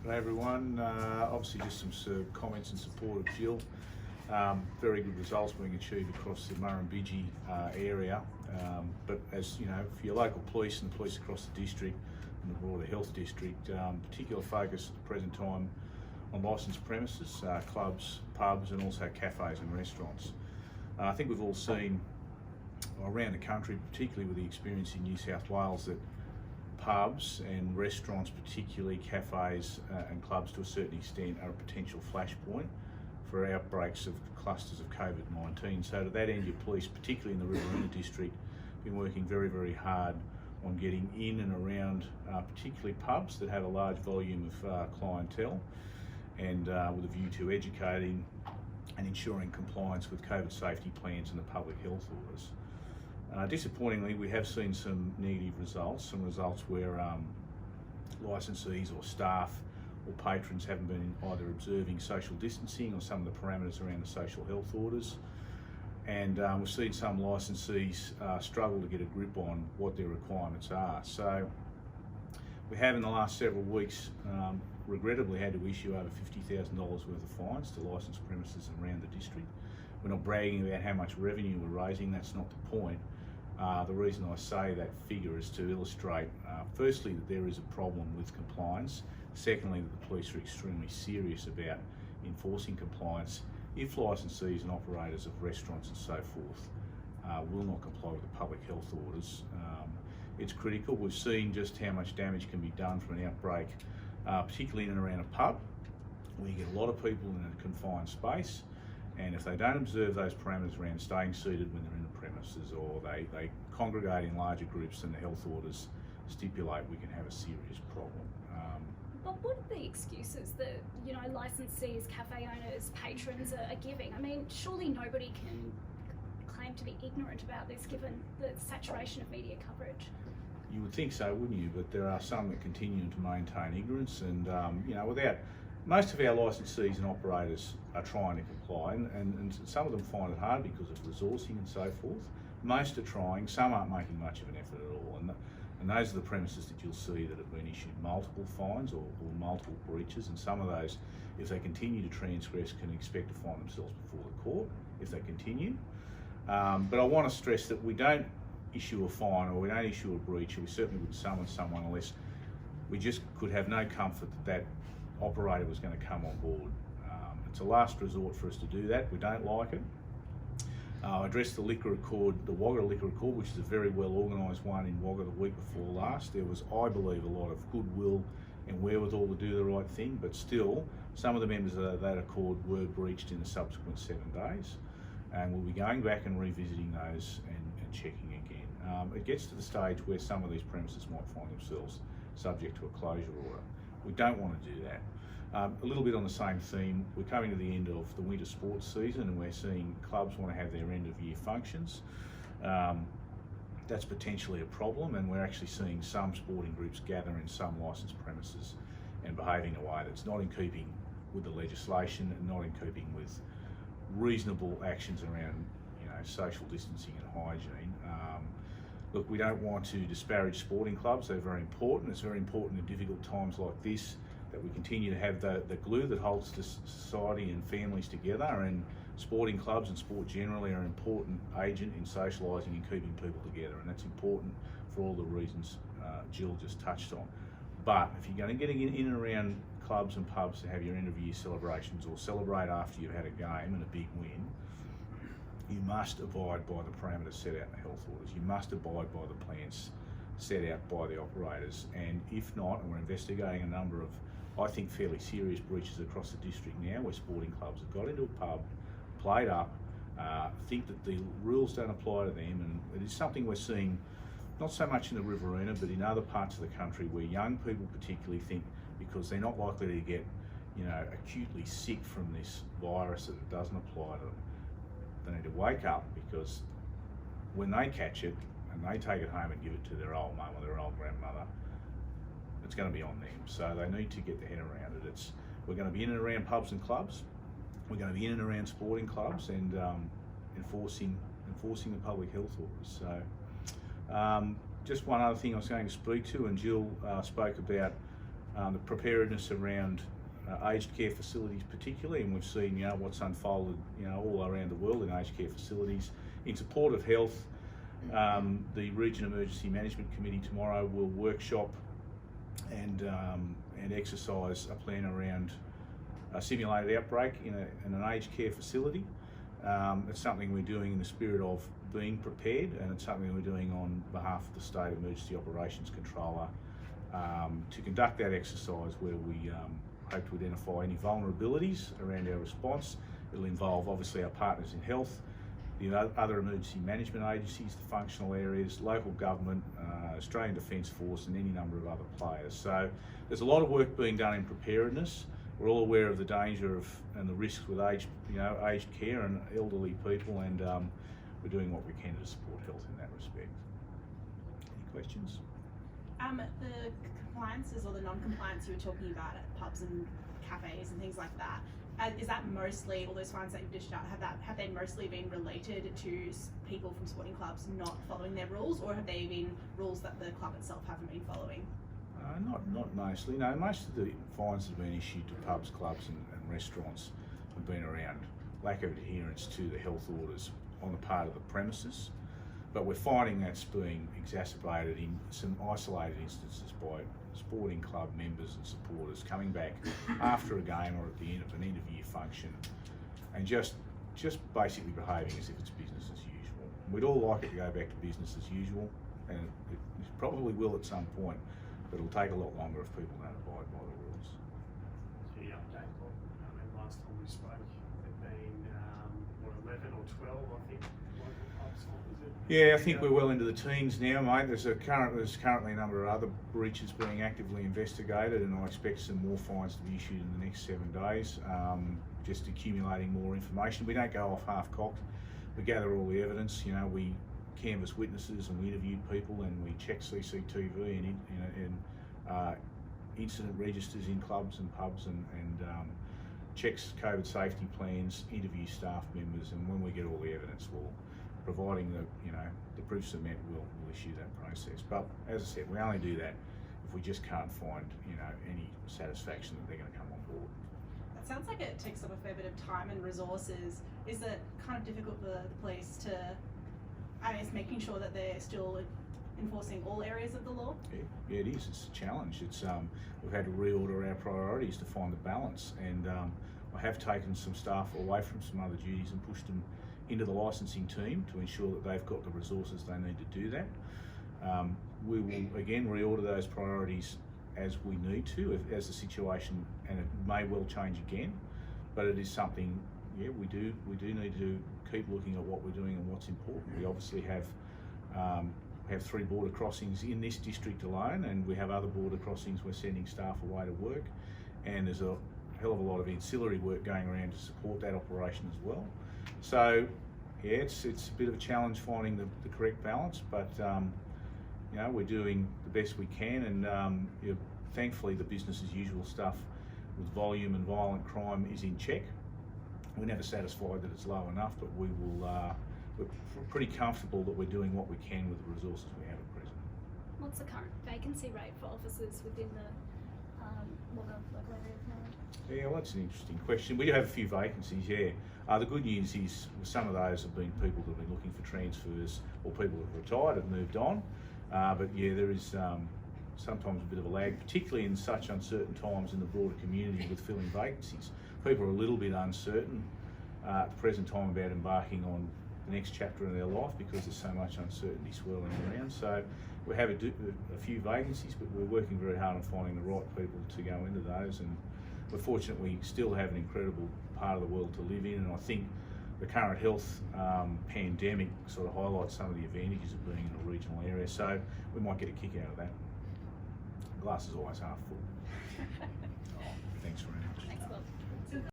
Hey everyone, obviously just some comments in support of Jill. Very good results being achieved across the Murrumbidgee area, but as you know, for your local police and the police across the district and the broader health district, particular focus at the present time on licensed premises, clubs, pubs and also cafes and restaurants. I think we've all seen around the country, particularly with the experience in New South Wales, that pubs and restaurants, particularly cafes and clubs to a certain extent, are a potential flashpoint for outbreaks of clusters of COVID-19. So to that end, your police, particularly in the Riverina District, have been working very, very hard on getting in and around particularly pubs that have a large volume of clientele, and with a view to educating and ensuring compliance with COVID safety plans and the public health orders. Disappointingly, we have seen some negative results, some results where licensees or staff or patrons haven't been either observing social distancing or some of the parameters around the social health orders. And we've seen some licensees struggle to get a grip on what their requirements are. So we have in the last several weeks regrettably had to issue over $50,000 worth of fines to licensed premises around the district. We're not bragging about how much revenue we're raising, that's not the point. The reason I say that figure is to illustrate, firstly, that there is a problem with compliance. Secondly, that the police are extremely serious about enforcing compliance if licensees and operators of restaurants and so forth will not comply with the public health orders. It's critical. We've seen just how much damage can be done from an outbreak, particularly in and around a pub, where you get a lot of people in a confined space. And if they don't observe those parameters around staying seated when they're in the premises, or they congregate in larger groups than the health orders stipulate, we can have a serious problem. But what are the excuses that, you know, licensees, cafe owners, patrons are giving? I mean, surely nobody can claim to be ignorant about this given the saturation of media coverage. You would think so, wouldn't you? But there are some that continue to maintain ignorance, and you know, most of our licensees and operators are trying to comply, and some of them find it hard because of resourcing and so forth. Most are trying, some aren't making much of an effort at all, and those are the premises that you'll see that have been issued multiple fines or multiple breaches, and some of those, if they continue to transgress, can expect to find themselves before the court if they continue. But I want to stress that we don't issue a fine or we don't issue a breach, or we certainly wouldn't summon someone unless we just could have no comfort that operator was going to come on board. It's a last resort for us to do that. We don't like it. I addressed the liquor accord, the Wagga liquor accord, which is a very well organised one in Wagga the week before last. There was, I believe, a lot of goodwill and wherewithal to do the right thing, but still, some of the members of that accord were breached in the subsequent 7 days, and we'll be going back and revisiting those and checking again. It gets to the stage where some of these premises might find themselves subject to a closure order. We don't want to do that. A little bit on the same theme, we're coming to the end of the winter sports season and we're seeing clubs want to have their end of year functions. That's potentially a problem, and we're actually seeing some sporting groups gather in some licensed premises and behaving in a way that's not in keeping with the legislation and not in keeping with reasonable actions around, you know, social distancing and hygiene. Look, we don't want to disparage sporting clubs. They're very important. It's very important in difficult times like this that we continue to have the glue that holds the society and families together, and sporting clubs and sport generally are an important agent in socialising and keeping people together, and that's important for all the reasons Jill just touched on. But if you're going to get in and around clubs and pubs to have your end of year celebrations or celebrate after you've had a game and a big win, you must abide by the parameters set out in the health orders. You must abide by the plans set out by the operators, and if not, and we're investigating a number of, I think, fairly serious breaches across the district now, where sporting clubs have got into a pub, played up, think that the rules don't apply to them, and it is something we're seeing not so much in the Riverina but in other parts of the country, where young people particularly think because they're not likely to get, you know, acutely sick from this virus, that it doesn't apply to them. They need to wake up, because when they catch it and they take it home and give it to their old mum or their old grandmother, it's going to be on them. So they need to get their head around it. We're going to be in and around pubs and clubs. We're going to be in and around sporting clubs and enforcing the public health orders. So just one other thing I was going to speak to, and Jill spoke about the preparedness around aged care facilities particularly, and we've seen what's unfolded all around the world in aged care facilities. In support of health, the Region Emergency Management Committee tomorrow will workshop and exercise a plan around a simulated outbreak in an aged care facility. It's something we're doing in the spirit of being prepared, and it's something we're doing on behalf of the State Emergency Operations Controller to conduct that exercise where we hope to identify any vulnerabilities around our response. It'll involve obviously our partners in health, the other emergency management agencies, the functional areas, local government, Australian Defence Force, and any number of other players. So there's a lot of work being done in preparedness. We're all aware of the danger and the risks with aged care and elderly people, and we're doing what we can to support health in that respect. Any questions? The compliances or the non-compliance you were talking about at pubs and cafes and things like that, is that mostly, all those fines that you've dished out, have they mostly been related to people from sporting clubs not following their rules, or have they been rules that the club itself haven't been following? Not mostly. No, most of the fines that have been issued to pubs, clubs and restaurants have been around lack of adherence to the health orders on the part of the premises. But we're finding that's being exacerbated in some isolated instances by sporting club members and supporters coming back after a game or at the end of an end-of-year function and just basically behaving as if it's business as usual. We'd all like it to go back to business as usual, and it probably will at some point, but it'll take a lot longer if people don't abide by the rules. So the update, last time we spoke, there'd been 11 or 12, I think, local pubs, was it? Yeah, I think we're well into the teens now, mate. There's currently a number of other breaches being actively investigated, and I expect some more fines to be issued in the next 7 days, just accumulating more information. We don't go off half-cocked. We gather all the evidence. We canvass witnesses and we interview people, and we check CCTV and incident registers in clubs and pubs, and checks COVID safety plans, interview staff members, and when we get all the evidence, providing the proofs are met, we'll issue that process. But as I said, we only do that if we just can't find any satisfaction that they're going to come on board. That sounds like it takes up a fair bit of time and resources. Is it kind of difficult for the police to, it's making sure that they're still enforcing all areas of the law? Yeah, it is. It's a challenge. We've had to reorder our priorities to find the balance, and I have taken some staff away from some other duties and pushed them into the licensing team to ensure that they've got the resources they need to do that. We will again reorder those priorities as we need to, as the situation, and it may well change again, but it is something, we do need to keep looking at what we're doing and what's important. We obviously have 3 border crossings in this district alone, and we have other border crossings we're sending staff away to work, and there's a hell of a lot of ancillary work going around to support that operation as well. So it's a bit of a challenge finding the correct balance, but we're doing the best we can, and thankfully the business as usual stuff with volume and violent crime is in check. We're never satisfied that it's low enough, but we're pretty comfortable that we're doing what we can with the resources we have at present. What's the current vacancy rate for officers within the local area of Melbourne? Yeah, well, that's an interesting question. We do have a few vacancies, yeah. The good news is some of those have been people that have been looking for transfers, or people who have retired, have moved on. But yeah, there is sometimes a bit of a lag, particularly in such uncertain times in the broader community with filling vacancies. People are a little bit uncertain at the present time about embarking on the next chapter in their life because there's so much uncertainty swirling around. So we have a few vacancies, but we're working very hard on finding the right people to go into those, and we're fortunate we still have an incredible part of the world to live in, and I think the current health pandemic sort of highlights some of the advantages of being in a regional area, so we might get a kick out of that. The glass is always half full. Thanks very much. Thanks, Bob.